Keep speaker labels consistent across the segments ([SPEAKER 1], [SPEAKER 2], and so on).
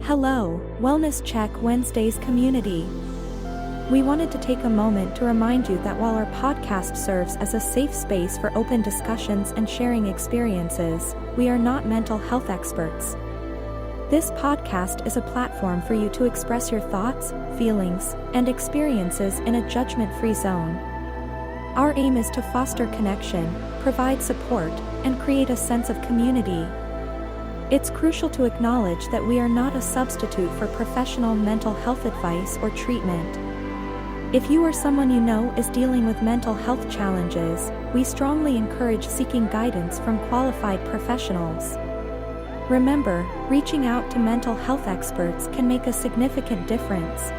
[SPEAKER 1] Hello, Wellness Check Wednesdays community. We wanted to take a moment to remind you that while our podcast serves as a safe space for open discussions and sharing experiences, we are not mental health experts. This podcast is a platform for you to express your thoughts, feelings, and experiences in a judgment-free zone. Our aim is to foster connection, provide support, and create a sense of community. It's crucial to acknowledge that we are not a substitute for professional mental health advice or treatment. If you or someone you know is dealing with mental health challenges, we strongly encourage seeking guidance from qualified professionals. Remember, reaching out to mental health experts can make a significant difference.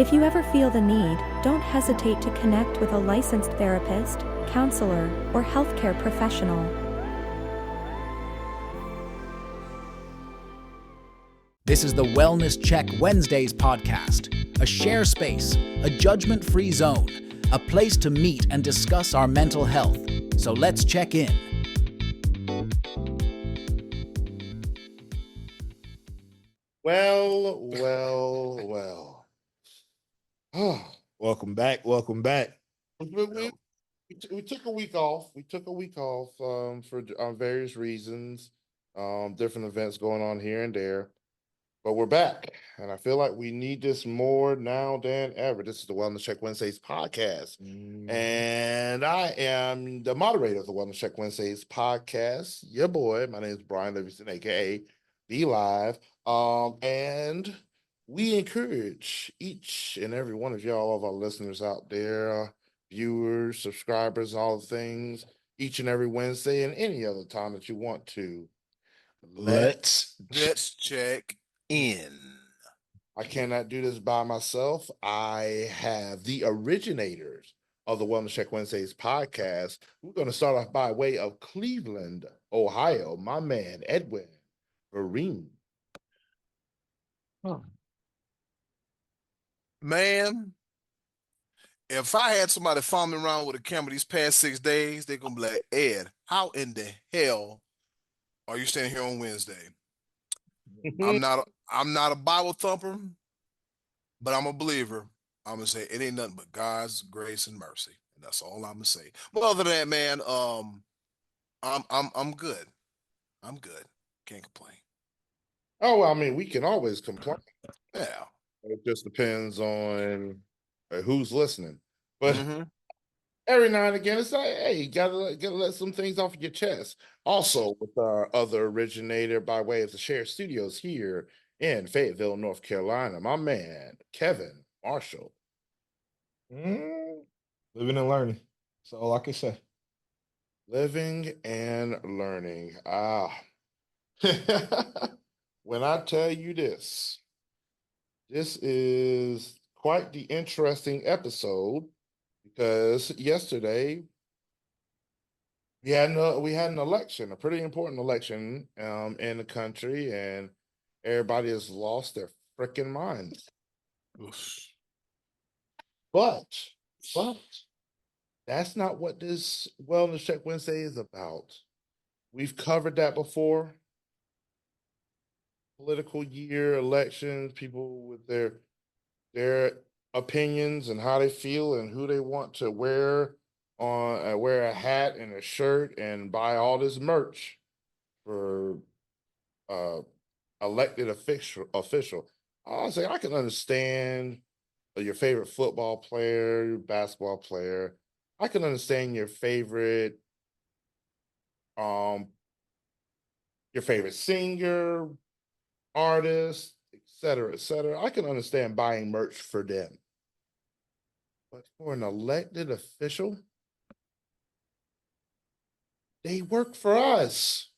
[SPEAKER 1] If you ever feel the need, don't hesitate to connect with a licensed therapist, counselor, or healthcare professional.
[SPEAKER 2] This is the Wellness Check Wednesdays podcast, a share space, a judgment-free zone, a place to meet and discuss our mental health. So let's check in.
[SPEAKER 3] Well. Oh,
[SPEAKER 4] Welcome back.
[SPEAKER 3] we took a week off. We took a week off for various reasons, different events going on here and there. But we're back, and I feel like we need this more now than ever. This is the Wellness Check Wednesdays podcast, and I am the moderator of the Wellness Check Wednesdays podcast. Your boy, my name is Brian Livingston, aka Be Live, and we encourage each and every one of y'all, all of our listeners out there, viewers, subscribers, all the things, each and every Wednesday and any other time that you want to.
[SPEAKER 4] Let's
[SPEAKER 5] check in.
[SPEAKER 3] I cannot do this by myself. I have the originators of the Wellness Check Wednesdays podcast. We're going to start off by way of Cleveland, Ohio. My man, Edwin Vereen.
[SPEAKER 5] Man, if I had somebody follow me around with a camera these past 6 days, they're gonna be like, Ed, how in the hell are you standing here on Wednesday? I'm not a Bible thumper, but I'm a believer. I'm gonna say it ain't nothing but God's grace and mercy, and that's all I'm gonna say. But other than that, man, I'm good. I'm good. Can't complain.
[SPEAKER 3] Oh, well, I mean, we can always complain.
[SPEAKER 5] Yeah.
[SPEAKER 3] It just depends on who's listening. But
[SPEAKER 5] Mm-hmm.
[SPEAKER 3] every now and again, it's like, hey, you gotta let some things off your chest. Also, with our other originator by way of the Share Studios here in Fayetteville, North Carolina, my man, Kevin Marshall.
[SPEAKER 4] living and learning. That's all I can say.
[SPEAKER 3] Living and learning. When I tell you this is quite the interesting episode because yesterday we had an election, a pretty important election in the country, and everybody has lost their freaking minds.
[SPEAKER 5] Oof.
[SPEAKER 3] But that's not what this Wellness Check Wednesday is about. We've covered that before. Political year, elections, people with their opinions and how they feel and who they want to wear a hat and a shirt and buy all this merch for elected official. I say I can understand your favorite football player, your basketball player. I can understand your favorite singer, artist, etc., etc. I can understand buying merch for them. But for an elected official, they work for us.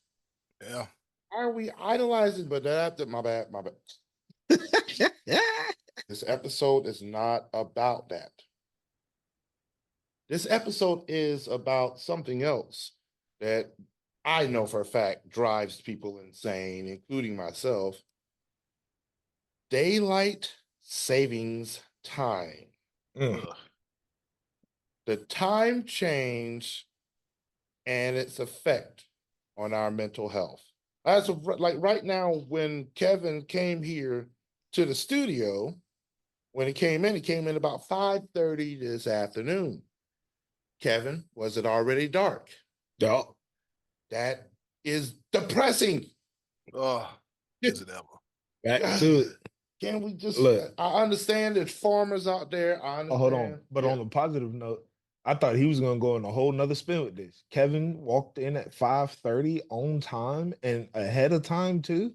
[SPEAKER 5] Yeah.
[SPEAKER 3] Why are we idolizing? But my bad. This episode is not about that. This episode is about something else that I know for a fact drives people insane, including myself. Daylight savings time. The time change and its effect on our mental health. As of like right now, when Kevin came here to the studio, when he came in about 5:30 this afternoon. Kevin, was it already dark?
[SPEAKER 4] Dog.
[SPEAKER 3] That is depressing.
[SPEAKER 5] Oh, is it ever?
[SPEAKER 4] Back to it.
[SPEAKER 3] Can we just?
[SPEAKER 4] Look,
[SPEAKER 3] I understand there's farmers out there. I
[SPEAKER 4] oh, hold on.
[SPEAKER 3] understand.
[SPEAKER 4] But
[SPEAKER 3] Yeah.
[SPEAKER 4] on a positive note, I thought he was gonna go on a whole nother spin with this. Kevin walked in at 5:30 on time and ahead of time too.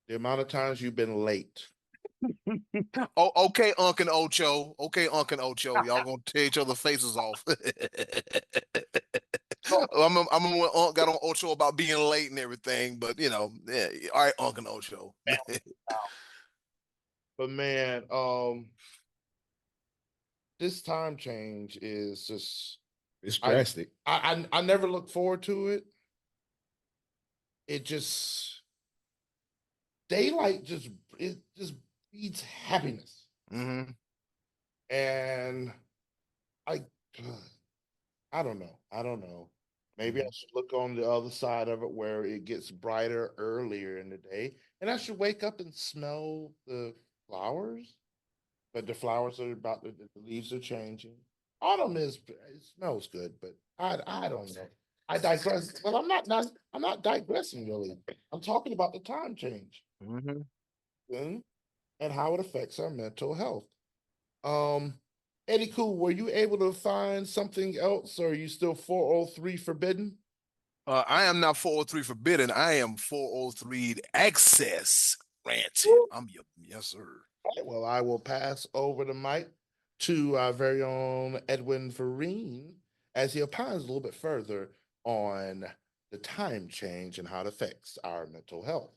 [SPEAKER 3] The amount of times you've been late.
[SPEAKER 5] Oh, okay, Unc and Ocho. Okay, Unc and Ocho. Y'all gonna tear each other faces off. I'm when Unc got on Ocho about being late and everything, but you know, yeah. All right, Unc and Ocho.
[SPEAKER 3] But man, this time change is just
[SPEAKER 4] It's
[SPEAKER 3] I
[SPEAKER 4] drastic.
[SPEAKER 3] I never look forward to it. It just daylight just it just breeds happiness.
[SPEAKER 5] hmm
[SPEAKER 3] And I I don't know. I don't know. Maybe I should look on the other side of it where it gets brighter earlier in the day. And I should wake up and smell the flowers. But the flowers are about the leaves are changing. Autumn is it smells good, but I don't know. I digress. Well, I'm not digressing really. I'm talking about the time change
[SPEAKER 5] hmm
[SPEAKER 3] and how it affects our mental health. Um, Eddie Cool, were you able to find something else, or are you still 403 forbidden?
[SPEAKER 5] I am not 403 forbidden. I am 403 access granted. I'm your yes, sir.
[SPEAKER 3] All right, well, I will pass over the mic to our very own Edwin Vereen as he opines a little bit further on the time change and how it affects our mental health.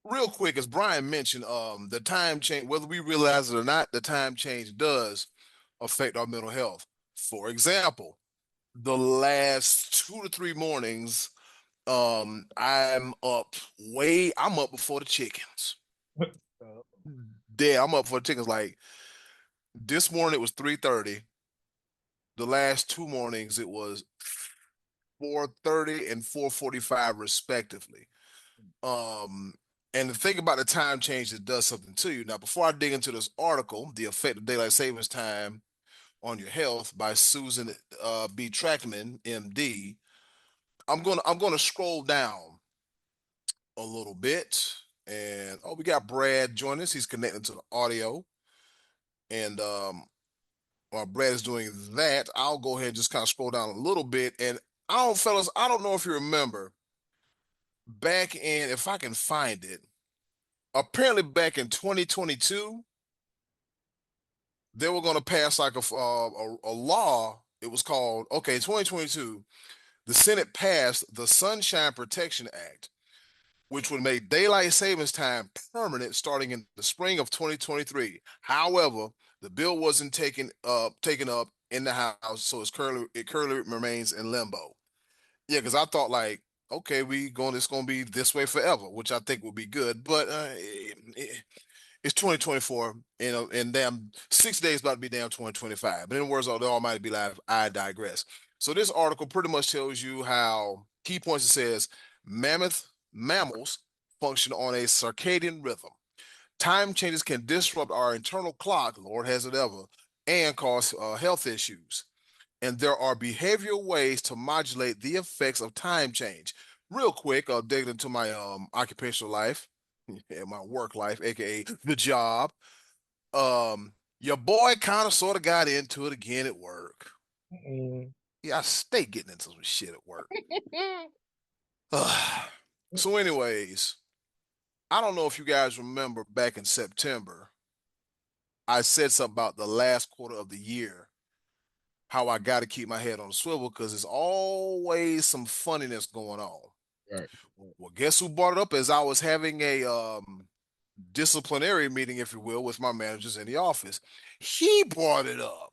[SPEAKER 5] Real quick, as Brian mentioned, the time change, whether we realize it or not, the time change does affect our mental health. For example, the last 2 to 3 mornings, I'm up before the chickens. I'm up for the chickens. Like this morning it was 3:30. The last 2 mornings it was 4:30 and 4:45 respectively. Um, and the thing about the time change, it does something to you. Now, before I dig into this article, The Effect of Daylight Savings Time on Your Health by Susan B. Trackman, MD, I'm gonna scroll down a little bit. And oh, we got Brad joining us. He's connected to the audio. And while Brad is doing that, I'll go ahead and just kind of scroll down a little bit. And fellas, I don't know if you remember back in, if I can find it, apparently back in 2022, they were going to pass like a law. It was called, okay, 2022, the Senate passed the Sunshine Protection Act, which would make daylight savings time permanent starting in the spring of 2023. However, the bill wasn't taken up in the House, so it currently remains in limbo. Yeah, because I thought like, okay, it's gonna be this way forever, which I think would be good, but it's 2024, and damn 6 days about to be damn 2025. But in words of the Almighty be live, I digress. So this article pretty much tells you how key points. It says mammals function on a circadian rhythm. Time changes can disrupt our internal clock, Lord has it ever, and cause health issues. And there are behavioral ways to modulate the effects of time change. Real quick, I'll dig into my occupational life and my work life, aka the job. Your boy kind of sort of got into it again at work.
[SPEAKER 4] Mm.
[SPEAKER 5] Yeah, I stay getting into some shit at work. So, anyways, I don't know if you guys remember back in September, I said something about the last quarter of the year, how I got to keep my head on the swivel because there's always some funniness going on.
[SPEAKER 4] Right.
[SPEAKER 5] Well, guess who brought it up as I was having a disciplinary meeting, if you will, with my managers in the office. He brought it up,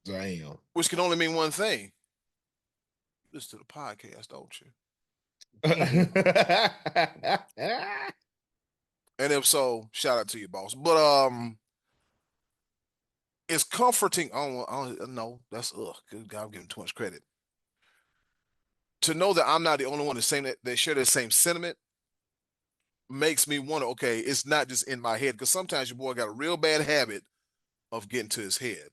[SPEAKER 4] Damn.
[SPEAKER 5] which can only mean one thing. Listen to the podcast, don't you? And if so, shout out to you, boss. But it's comforting. I don't know. That's ugh. Good God, I'm giving too much credit. to know that I'm not the only one that share the same sentiment makes me wonder, okay, it's not just in my head, because sometimes your boy got a real bad habit of getting to his head.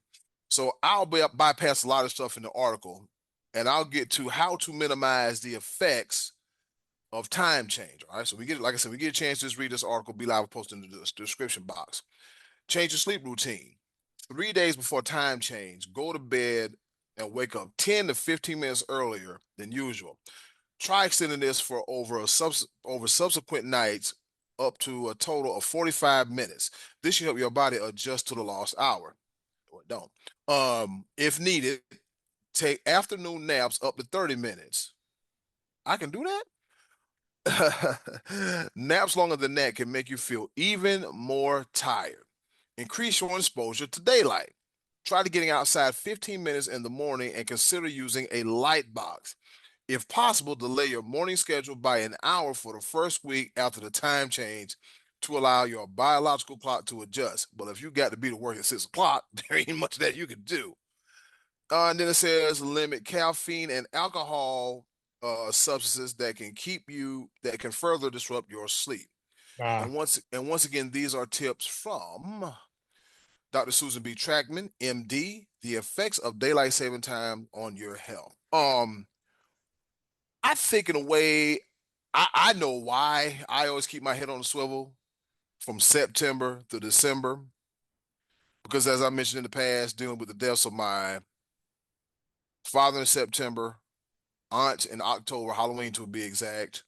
[SPEAKER 5] So I'll bypass a lot of stuff in the article, and I'll get to how to minimize the effects of time change. All right. So like I said, we get a chance to just read this article. Be live, post in the description box. Change your sleep routine. 3 days before time change, go to bed and wake up 10 to 15 minutes earlier than usual. Try extending this for over subsequent nights up to a total of 45 minutes. This should help your body adjust to the lost hour. Or don't. If needed, take afternoon naps up to 30 minutes. I can do that. Naps longer than that can make you feel even more tired. Increase your exposure to daylight. Try to getting outside 15 minutes in the morning and consider using a light box. If possible, delay your morning schedule by an hour for the first week after the time change to allow your biological clock to adjust. But if you got to be to work at 6 o'clock, there ain't much that you can do. And then it says limit caffeine and alcohol substances that can further disrupt your sleep.
[SPEAKER 4] Nah.
[SPEAKER 5] And once again, these are tips from Dr. Susan B. Trackman, MD, the effects of daylight saving time on your health. I think in a way, I know why I always keep my head on the swivel from September to December. Because as I mentioned in the past, dealing with the deaths of my father in September, aunt in October, Halloween to be exact.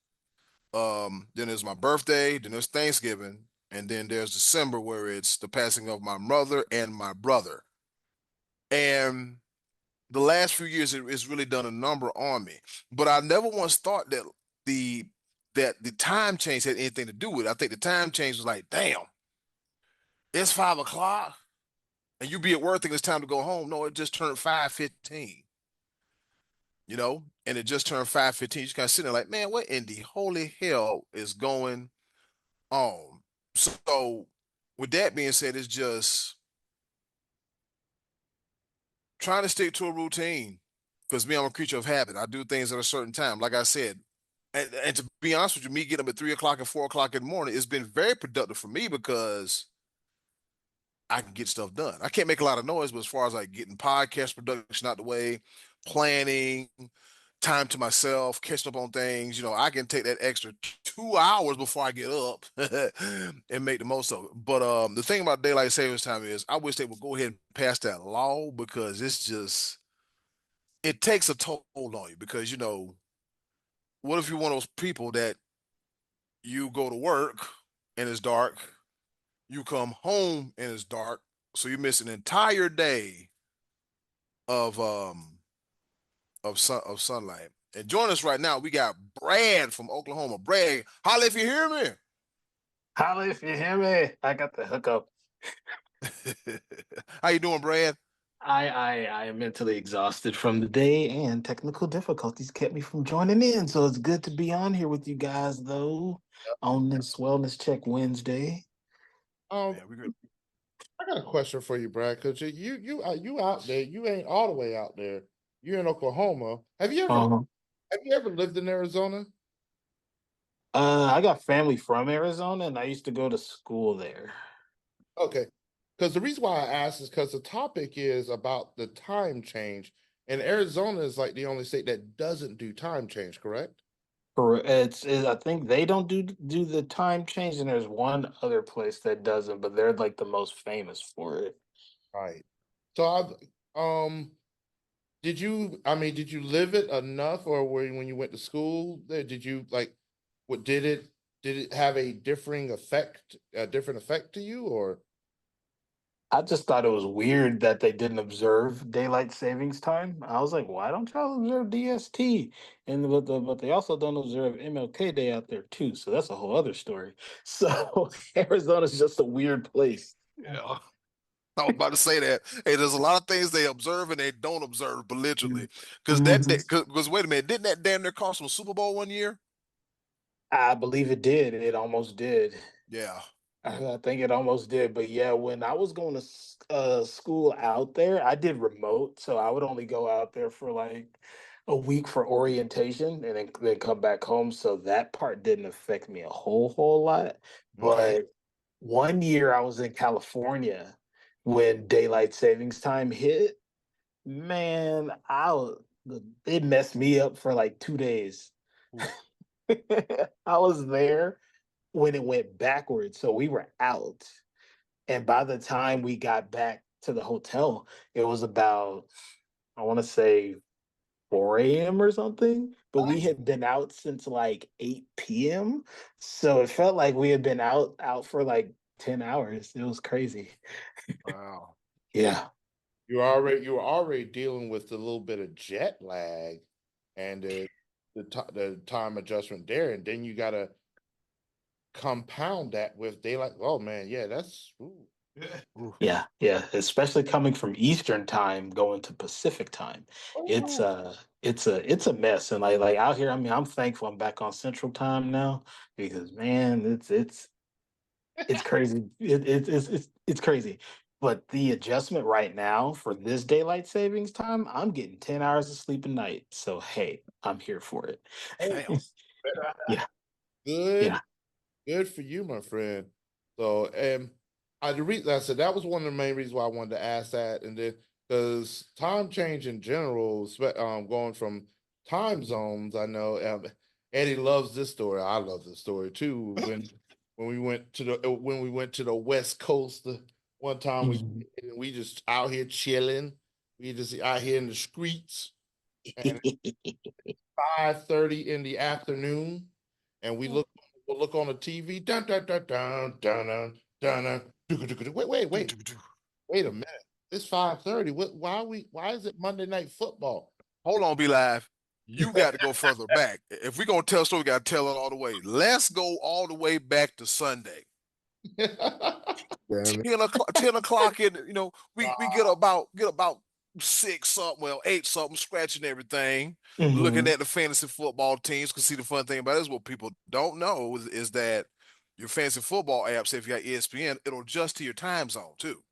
[SPEAKER 5] Then there's my birthday, then there's Thanksgiving, and then there's December where it's the passing of my mother and my brother. And the last few years, it's really done a number on me. But I never once thought the the time change had anything to do with it. I think the time change was like, damn, it's 5 o'clock, and you be at work thinking it's time to go home. No, it just turned 5:15. And it just turned 5:15. You just kind of sitting there like, man, what in the holy hell is going on? So, with that being said, it's just trying to stick to a routine. Because me, I'm a creature of habit. I do things at a certain time. Like I said, and to be honest with you, me getting up at 3 o'clock and 4 o'clock in the morning, it's been very productive for me because I can get stuff done. I can't make a lot of noise, but as far as like getting podcast production out the way, planning, time to myself, catching up on things, I can take that extra 2 hours before I get up and make the most of it. But the thing about daylight savings time is I wish they would go ahead and pass that law, because it takes a toll on you, because what if you're one of those people that you go to work and it's dark, you come home and it's dark, so you miss an entire day of sunlight. And join us right now. We got Brad from Oklahoma. Brad, holla if you hear me.
[SPEAKER 6] Holla if you hear me. I got the hookup.
[SPEAKER 5] How you doing, Brad?
[SPEAKER 6] I am mentally exhausted from the day, and technical difficulties kept me from joining in. So it's good to be on here with you guys, though, on this Wellness Check Wednesday.
[SPEAKER 3] Yeah, I got a question for you, Brad, because you out there, you ain't all the way out there. You're in Oklahoma. Have you ever lived in Arizona?
[SPEAKER 6] I got family from Arizona, and I used to go to school there.
[SPEAKER 3] Okay. Because the reason why I asked is because the topic is about the time change. And Arizona is like the only state that doesn't do time change, correct?
[SPEAKER 6] I think they don't do the time change, and there's one other place that doesn't, but they're like the most famous for it.
[SPEAKER 3] Right. So did you live it enough, or when you went to school there, did you like did it have a different effect to you, or?
[SPEAKER 6] I just thought it was weird that they didn't observe daylight savings time. I was like, why don't y'all observe DST? But they also don't observe MLK Day out there too. So that's a whole other story. So Arizona's just a weird place.
[SPEAKER 5] Yeah. I was about to say that. Hey, there's a lot of things they observe and they don't observe, but literally. Because wait a minute, didn't that damn near cost them a Super Bowl one year?
[SPEAKER 6] I believe it did. It almost did.
[SPEAKER 5] Yeah.
[SPEAKER 6] I think it almost did. But yeah, when I was going to school out there, I did remote. So I would only go out there for like a week for orientation and then come back home. So that part didn't affect me a whole lot.
[SPEAKER 5] Okay.
[SPEAKER 6] But one year I was in California when daylight savings time hit. Man, it messed me up for like 2 days.
[SPEAKER 5] Ooh.
[SPEAKER 6] I was there when it went backwards. So we were out. And by the time we got back to the hotel, it was about, I want to say 4 a.m. or something. But we had been out since like 8 p.m. So it felt like we had been out for like 10 hours. It was crazy.
[SPEAKER 5] Wow.
[SPEAKER 6] Yeah.
[SPEAKER 3] You were already dealing with a little bit of jet lag and the time adjustment there, and then you gotta compound that with daylight. Oh man, yeah, that's ooh.
[SPEAKER 5] Ooh.
[SPEAKER 6] Yeah, yeah, especially coming from Eastern time going to Pacific time. It's
[SPEAKER 3] Oh,
[SPEAKER 6] it's a mess. And like out here, I mean, I'm thankful I'm back on Central time now because man, it's crazy. It's crazy. But the adjustment right now for this daylight savings time, I'm getting 10 hours of sleep a night. So hey, I'm here for it.
[SPEAKER 3] oh,
[SPEAKER 5] Damn.
[SPEAKER 6] Yeah,
[SPEAKER 3] good.
[SPEAKER 6] yeah.
[SPEAKER 3] Good for you, my friend. So, the reason I said that was one of the main reasons why I wanted to ask that, and then because time change in general, going from time zones, I know Eddie loves this story. I love this story too. When we went to the West Coast, the one time
[SPEAKER 6] Mhm.
[SPEAKER 3] we just out here chilling, we just out here in the streets, and 5:30 in the afternoon, and we'll look on the TV. Dun dun dun dun dun dun dun. Wait a minute. It's 5:30. Why is it Monday Night Football?
[SPEAKER 5] Hold on, Be Live. You got to go further back. If we're gonna tell a story, we gotta tell it all the way. Let's go all the way back to Sunday.
[SPEAKER 3] Damn it.
[SPEAKER 5] 10 o'clock in, we get about 6 something, well, 8 something, scratching everything, looking
[SPEAKER 6] Mhm.
[SPEAKER 5] at the fantasy football teams. Cause see, the fun thing about it is what people don't know is that your fantasy football app, say if you got ESPN, it'll adjust to your time zone too.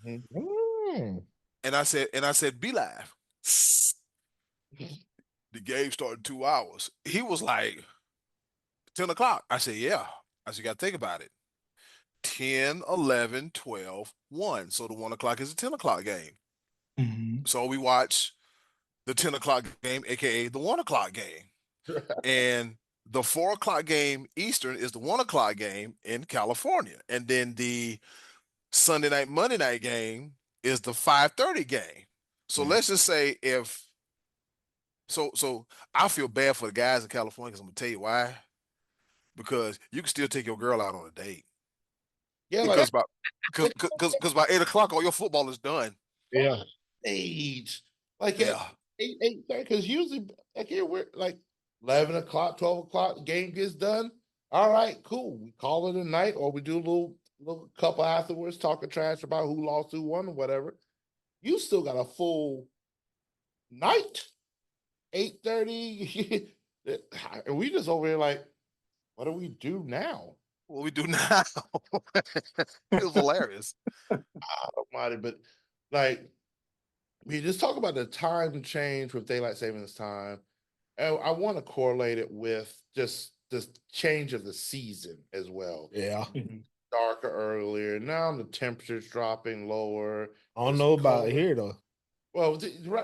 [SPEAKER 3] Mm.
[SPEAKER 5] And I said, Be Live. The game started in 2 hours. He was like, 10 o'clock. I said, yeah. I said, you got to think about it. 10, 11, 12, 1. So the 1 o'clock is a 10 o'clock game.
[SPEAKER 6] Mhm.
[SPEAKER 5] So we watch the 10 o'clock game, aka the 1 o'clock game. And the 4 o'clock game Eastern is the 1 o'clock game in California. And then the Sunday night, Monday night game is the 5:30 game. So
[SPEAKER 3] Mm.
[SPEAKER 5] let's just say so I feel bad for the guys in California because I'm gonna tell you why. Because you can still take your girl out on a date.
[SPEAKER 3] Yeah, like
[SPEAKER 5] Because by because by 8 o'clock all your football is done.
[SPEAKER 3] yeah, age like at
[SPEAKER 5] Yeah.
[SPEAKER 3] 8:30. Because usually like here we're like 11 o'clock, 12 o'clock. Game gets done. All right, cool. We call it a night, or we do a little couple afterwards, talking trash about who lost, who won, or whatever. You still got a full night, 8:30, and we just over here like, what do we do now?
[SPEAKER 5] What we do now. It was hilarious.
[SPEAKER 3] Almighty, but like we just talk about the time change with daylight savings time, and I want to correlate it with just the change of the season as well.
[SPEAKER 4] Yeah.
[SPEAKER 6] Mhm.
[SPEAKER 3] Darker earlier, now the temperature's dropping lower.
[SPEAKER 4] I don't
[SPEAKER 3] It's
[SPEAKER 4] know about
[SPEAKER 3] colder.
[SPEAKER 4] here though.
[SPEAKER 3] Well,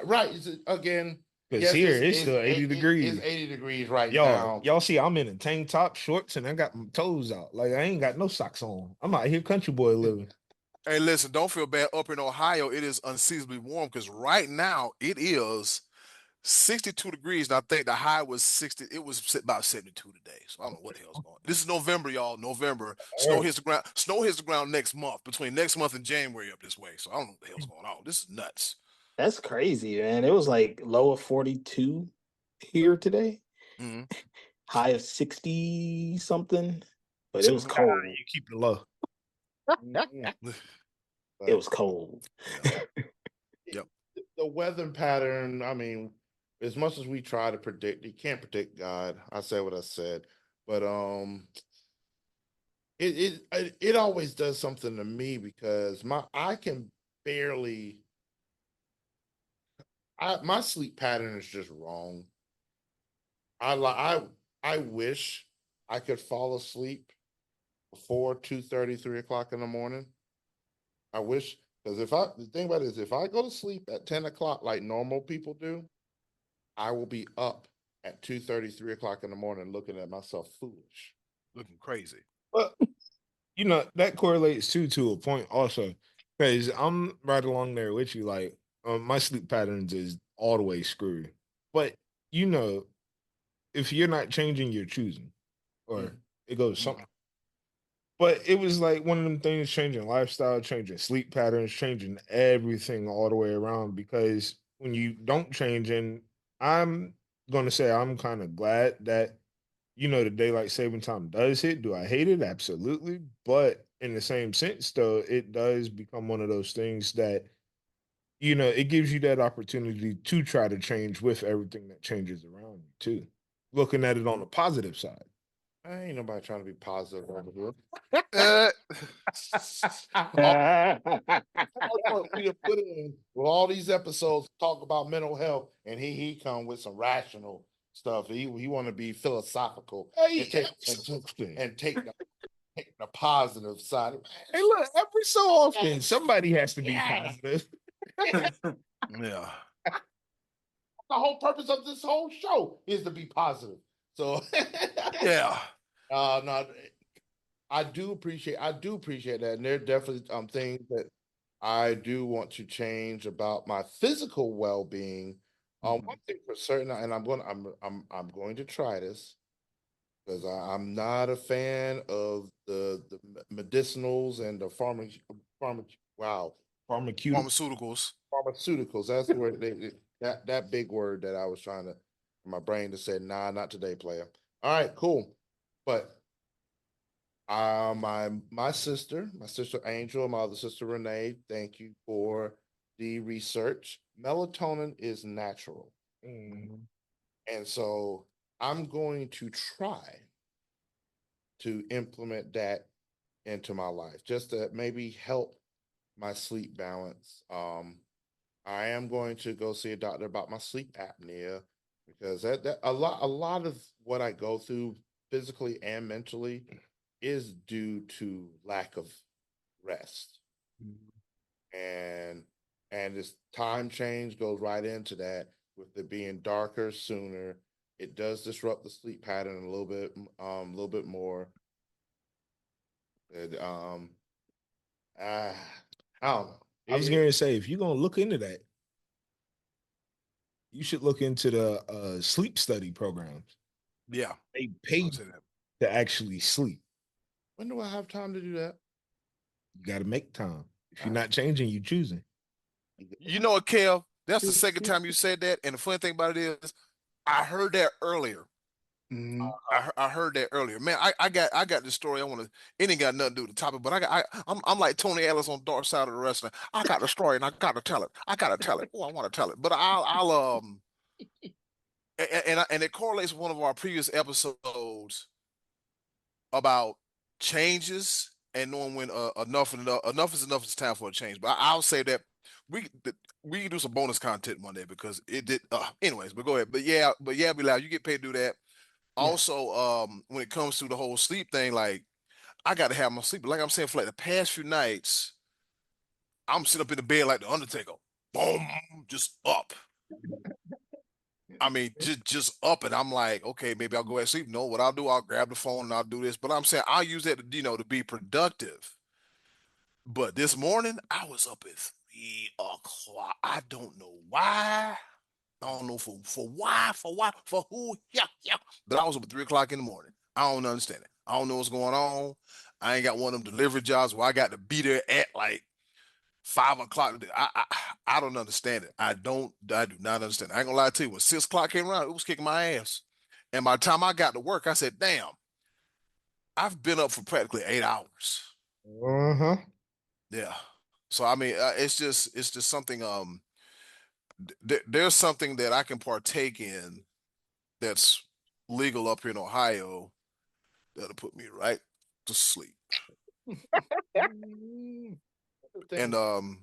[SPEAKER 3] right. Again,
[SPEAKER 4] Because
[SPEAKER 3] yes,
[SPEAKER 4] here it's still 80
[SPEAKER 3] it's
[SPEAKER 4] degrees.
[SPEAKER 3] 80 degrees right
[SPEAKER 4] Y'all,
[SPEAKER 3] now.
[SPEAKER 4] y'all see I'm in a tank top, shorts, and I got my toes out. Like I ain't got no socks on. I'm out here country boy living.
[SPEAKER 5] Hey, listen, don't feel bad. Up in Ohio, it is unseasonably warm because right now it is 62 degrees. And I think the high was 60. It was about 72 today. So I don't know what the hell's going on. This is November, y'all. November. Snow hits the ground. Snow hits the ground next month, between next month and January up this way. So I don't know what the hell's going on. This is nuts.
[SPEAKER 6] That's crazy, man. It was like low of 42 here today,
[SPEAKER 5] Mhm.
[SPEAKER 6] high of 60 something, but it was
[SPEAKER 5] Mhm.
[SPEAKER 6] cold.
[SPEAKER 4] You keep it low.
[SPEAKER 3] Mhm.
[SPEAKER 6] It
[SPEAKER 3] But
[SPEAKER 6] was cold.
[SPEAKER 5] Yeah. Yep.
[SPEAKER 3] the weather pattern, I mean, as much as we try to predict, you can't predict God. I said what I said, but it always does something to me because my I can barely my sleep pattern is just wrong. I wish I could fall asleep before 2:30, 3 o'clock in the morning. I wish, because the thing about it is, if I go to sleep at 10 o'clock like normal people do, I will be up at 2:30, 3 o'clock in the morning looking at myself foolish.
[SPEAKER 5] Looking crazy.
[SPEAKER 4] But that correlates too to a point also, because I'm right along there with you. Like, my sleep patterns is all the way screwed. But you know, if you're not changing, you're choosing, or it goes something. But it was like one of them things, changing lifestyle, changing sleep patterns, changing everything all the way around. Because when you don't change, and I'm going to say I'm kind of glad that, the daylight saving time does hit. Do I hate it? Absolutely. But in the same sense, though, it does become one of those things that, it gives you that opportunity to try to change with everything that changes around you, too. Looking at it on the positive side.
[SPEAKER 3] Ain't nobody trying to be positive over here.
[SPEAKER 5] Uh,
[SPEAKER 3] We have put in with all these episodes talk about mental health, and he come with some rational stuff. He want to be philosophical
[SPEAKER 4] Hey,
[SPEAKER 3] and take the positive side.
[SPEAKER 4] Hey, look, every so often somebody has to be positive.
[SPEAKER 5] yeah.
[SPEAKER 3] The whole purpose of this whole show is to be positive. So
[SPEAKER 5] Yeah.
[SPEAKER 3] no, I do appreciate that, and there are definitely things that I do want to change about my physical well-being. One thing for certain, and I'm going to try this, because I'm not a fan of the medicinals and the
[SPEAKER 5] Pharmaceuticals.
[SPEAKER 3] pharmaceuticals. That's the word that big word that I was trying to, my brain to say, nah, not today, player. All right, cool. But my sister Angel, and my other sister Renee, thank you for the research. Melatonin is natural. And so I'm going to try to implement that into my life, just to maybe help my sleep balance. I am going to go see a doctor about my sleep apnea, because that a lot of what I go through physically and mentally is due to lack of rest. And this time change goes right into that, with it being darker sooner. It does disrupt the sleep pattern a little bit more. It, I don't know.
[SPEAKER 4] I was going to say, if you're going to look into that, you should look into the sleep study programs.
[SPEAKER 5] Yeah.
[SPEAKER 4] They pay to actually sleep.
[SPEAKER 3] When do I have time to do that?
[SPEAKER 4] You got to make time. If you're not changing, you're choosing.
[SPEAKER 5] You know what, Kel? That's the second time you said that. And the funny thing about it is, I heard that earlier. I heard that earlier. Man, I got this story. It ain't got nothing to do with the topic, but I'm like Tony Ellis on Dark Side of the Wrestling. I got the story and I gotta tell it. Oh, I want to tell it. But and it correlates with one of our previous episodes about changes and knowing when enough is enough. It's time for a change. But I'll say that we we can do some bonus content Monday, because it did. Anyways, but go ahead. But yeah, Bilal, you get paid to do that. Also, when it comes to the whole sleep thing, like, I got to have my sleep. But like I'm saying, for like the past few nights, I'm sitting up in the bed like the Undertaker, boom, just up. I mean, just up, and I'm like, okay, maybe I'll go ahead and sleep. No, what I'll do, I'll grab the phone and I'll do this. But I'm saying I'll use that to be productive. But this morning, I was up at 3 o'clock. I don't know why. I don't know for who. Yeah, yeah. But I was up at 3 o'clock in the morning. I don't understand it. I don't know what's going on. I ain't got one of them delivery jobs where I got to be there at like 5 o'clock. I don't understand it. I do not understand it. I ain't gonna lie to you. When 6 o'clock came around, it was kicking my ass. And by the time I got to work, I said, damn, I've been up for practically 8 hours. Yeah. So I mean, it's just something. There's something that I can partake in that's legal up here in Ohio that'll put me right to sleep. And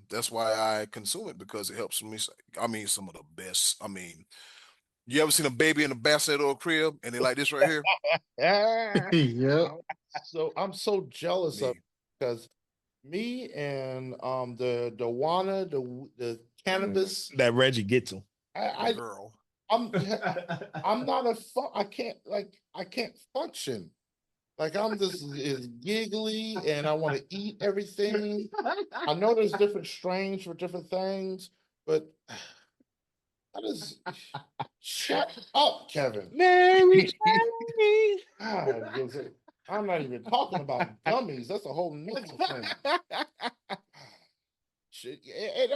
[SPEAKER 5] that's why I consume it, because it helps me. I mean, some of the best. I mean, you ever seen a baby in a bassinet or a crib and they like this right here?
[SPEAKER 6] Yep.
[SPEAKER 3] So I'm so jealous of
[SPEAKER 5] Me,
[SPEAKER 3] because me and the Wana, the cannabis,
[SPEAKER 4] That Reggie gets him.
[SPEAKER 3] I
[SPEAKER 5] girl.
[SPEAKER 3] I'm I'm not I can't function. Like I'm just is giggly and I want to eat everything. I know there's different strains for different things, but I just shut up, Kevin.
[SPEAKER 4] Mary
[SPEAKER 3] God, I'm not even talking about gummies. That's a whole nother thing. Shit, I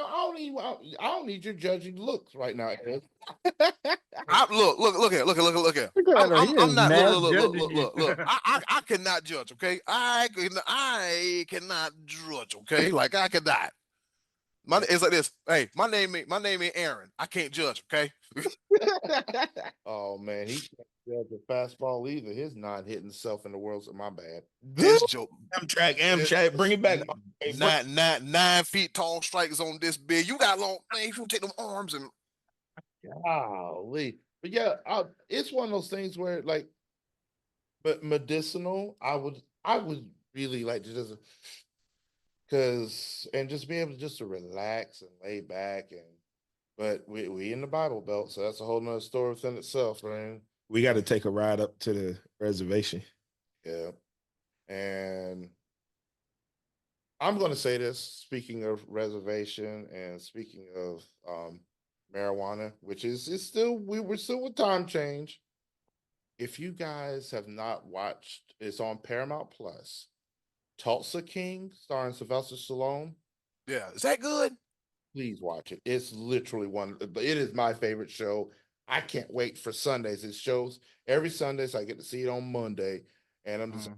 [SPEAKER 3] don't need your judging looks right now, Ed.
[SPEAKER 5] Look at.
[SPEAKER 6] Look at her. He
[SPEAKER 5] I'm
[SPEAKER 6] is
[SPEAKER 5] not.
[SPEAKER 6] mad
[SPEAKER 5] Look,
[SPEAKER 6] judging you.
[SPEAKER 5] look. I cannot judge. Okay, I cannot judge. Okay, like I cannot. It's like this. Hey, my name ain't Aaron. I can't judge. Okay.
[SPEAKER 3] Oh man, he can't judge a fastball either. His not hitting self in the world's my bad.
[SPEAKER 5] This joke.
[SPEAKER 4] Amtrak, bring it back. Hey,
[SPEAKER 5] Nine feet tall strikers on this big. You got long. Man, if you take them arms and
[SPEAKER 3] Golly. But yeah, it's one of those things where like, but medicinal, I would really like to just and just be able to just to relax and lay back but we in the Bible Belt, so that's a whole nother story within itself, man.
[SPEAKER 4] we got to take a ride up to the reservation.
[SPEAKER 3] Yeah. And I'm gonna say this, speaking of reservation and speaking of marijuana, which is still we're still with time change. If you guys have not watched, it's on Paramount Plus. Tulsa King, starring Sylvester Stallone.
[SPEAKER 5] yeah, is that good?
[SPEAKER 3] Please watch it. It's literally it is my favorite show. I can't wait for Sundays. It shows every Sunday, so I get to see it on Monday. And I'm just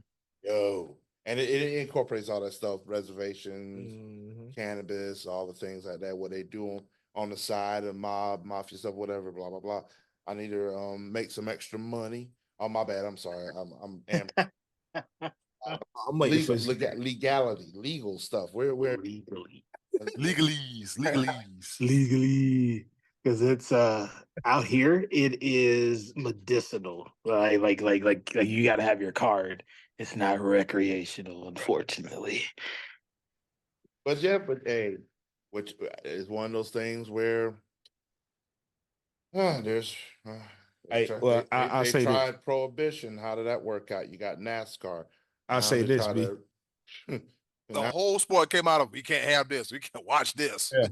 [SPEAKER 3] yo. And it incorporates all that stuff, reservations, cannabis, all the things like that, what they do on the side of mafia stuff, whatever, blah, blah, blah. I need to make some extra money. Oh, my bad. I'm sorry.
[SPEAKER 4] I'm waiting for
[SPEAKER 3] legality, legal stuff. We're
[SPEAKER 6] Legally, because it's out here it is medicinal. Like you got to have your card. It's not recreational, unfortunately.
[SPEAKER 3] But yeah, but hey, which is one of those things where there's
[SPEAKER 4] Hey, well, I'll
[SPEAKER 3] they
[SPEAKER 4] say this.
[SPEAKER 3] tried prohibition. How did that work out? You got NASCAR.
[SPEAKER 4] I'll say this, B.
[SPEAKER 5] The whole sport came out of we can't have this. We can't watch this.
[SPEAKER 4] Yeah.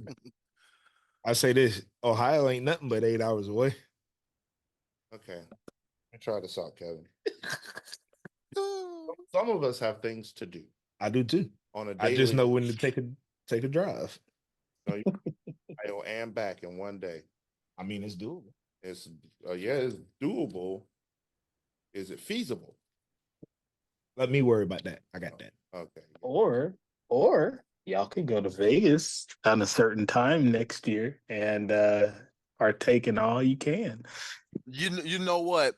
[SPEAKER 4] I say this. Ohio ain't nothing but 8 hours away.
[SPEAKER 3] Okay. Try this out, Kevin. Some of us have things to do.
[SPEAKER 4] I do too.
[SPEAKER 3] On a
[SPEAKER 4] I just know when to take a drive.
[SPEAKER 3] No, and back in one day.
[SPEAKER 4] I mean, it's doable.
[SPEAKER 3] It's it's doable. Is it feasible?
[SPEAKER 4] Let me worry about that. I got that.
[SPEAKER 3] Okay.
[SPEAKER 6] Or y'all can go to Vegas on a certain time next year and partake in all you can.
[SPEAKER 5] You know what?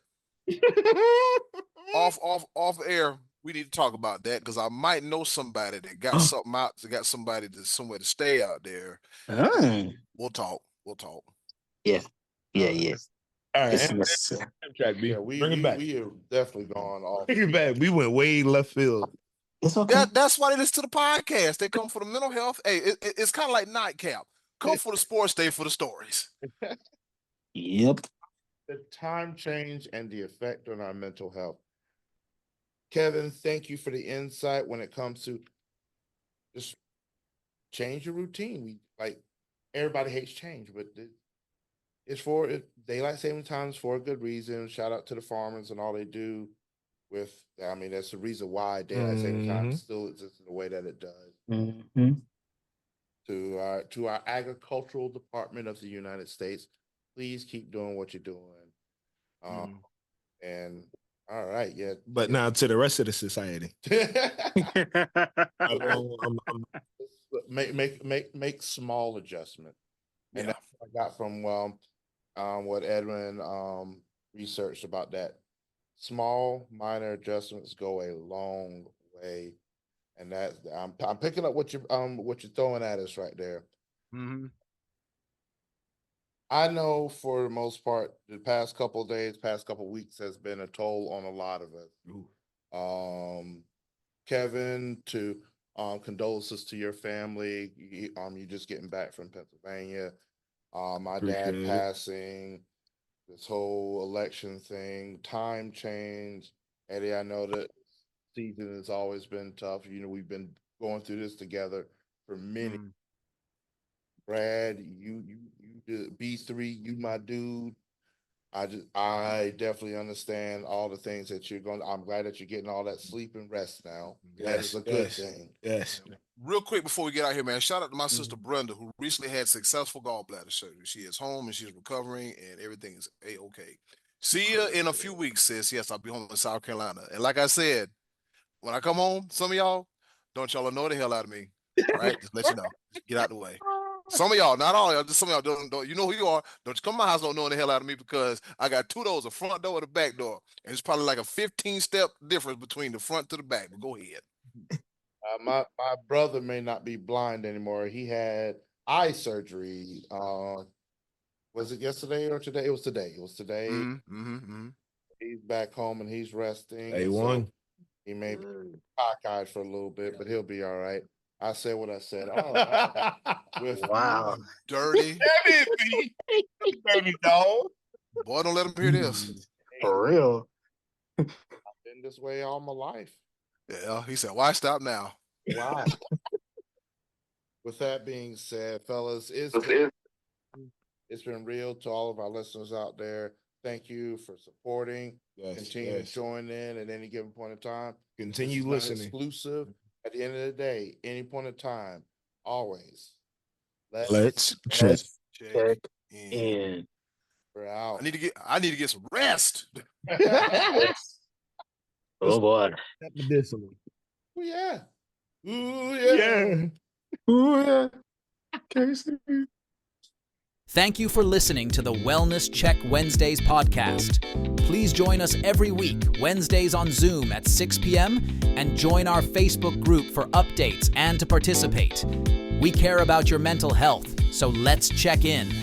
[SPEAKER 5] off air, we need to talk about that, because I might know somebody that got something out, got somebody that's somewhere to stay out there. We'll talk.
[SPEAKER 6] Yeah.
[SPEAKER 4] All right. Track B.
[SPEAKER 3] Yeah,
[SPEAKER 4] Bring it back.
[SPEAKER 3] We have definitely gone off.
[SPEAKER 4] Bring it back. We went way left field.
[SPEAKER 6] It's okay.
[SPEAKER 5] That's why they listen to the podcast. They come for the mental health. Hey, it's kind of like Nightcap. Come for the sports, stay for the stories.
[SPEAKER 6] Yep.
[SPEAKER 3] The time change and the effect on our mental health. Kevin, thank you for the insight when it comes to just change your routine. Everybody hates change, but it's for daylight saving time is for a good reason. Shout out to the farmers and all they do that's the reason why daylight saving time still exists in the way that it does. To our agricultural department of the United States, please keep doing what you're doing. And all right, yeah.
[SPEAKER 4] But now to the rest of the society.
[SPEAKER 3] Make small adjustment. And that's what I got from what Edwin researched about that. Small minor adjustments go a long way And I'm picking up what you're throwing at us right there.
[SPEAKER 5] Mm-hmm.
[SPEAKER 3] I know for the most part, the past couple of days, past couple of weeks has been a toll on a lot of us. Kevin, to condolences to your family. You just getting back from Pennsylvania. My dad passing, this whole election thing, time change. Eddie, I know that season has always been tough. We've been going through this together for many. Brad, you did B3, you my dude. I definitely understand all the things that you're going. I'm glad that you're getting all that sleep and rest now. That is a good thing.
[SPEAKER 4] Yes.
[SPEAKER 5] Real quick before we get out here, man, shout out to my sister Brenda, who recently had successful gallbladder surgery. She is home and she's recovering, and everything is A-okay. See you in a few weeks, sis. Yes, I'll be home in South Carolina. And like I said, when I come home, some of y'all don't y'all annoy the hell out of me. All right, just let you know. Just get out the way. Some of y'all, not all y'all, just some of y'all don't. You know who you are. Don't you come to my house don't know the hell out of me, because I got two doors, a front door and a back door, and it's probably like a 15-step difference between the front to the back. But go ahead.
[SPEAKER 3] My brother may not be blind anymore. He had eye surgery. Was it yesterday or today? It was today. He's back home and he's resting.
[SPEAKER 4] A1.
[SPEAKER 3] So he may be cockeyed for a little bit, but he'll be all right. I said what I said.
[SPEAKER 6] Wow.
[SPEAKER 5] Dirty.
[SPEAKER 4] Dirty dog.
[SPEAKER 5] Boy, don't let him hear this.
[SPEAKER 6] For real.
[SPEAKER 3] I've been this way all my life.
[SPEAKER 5] Yeah, he said, why stop now?
[SPEAKER 3] Wow. With that being said, fellas, it's been real to all of our listeners out there. Thank you for supporting. Continue to join in at any given point in time.
[SPEAKER 4] Continue listening.
[SPEAKER 3] Exclusive. At the end of the day, any point in time, always.
[SPEAKER 4] Let's check
[SPEAKER 6] in.
[SPEAKER 3] We're out.
[SPEAKER 5] I need to get some rest.
[SPEAKER 6] Oh boy.
[SPEAKER 4] Medicinal.
[SPEAKER 3] Oh yeah. Ooh
[SPEAKER 4] Yeah.
[SPEAKER 6] Ooh yeah. Casey.
[SPEAKER 2] Thank you for listening to the Wellness Check Wednesdays podcast. Please join us every week, Wednesdays on Zoom at 6 p.m., and join our Facebook group for updates and to participate. We care about your mental health, so let's check in.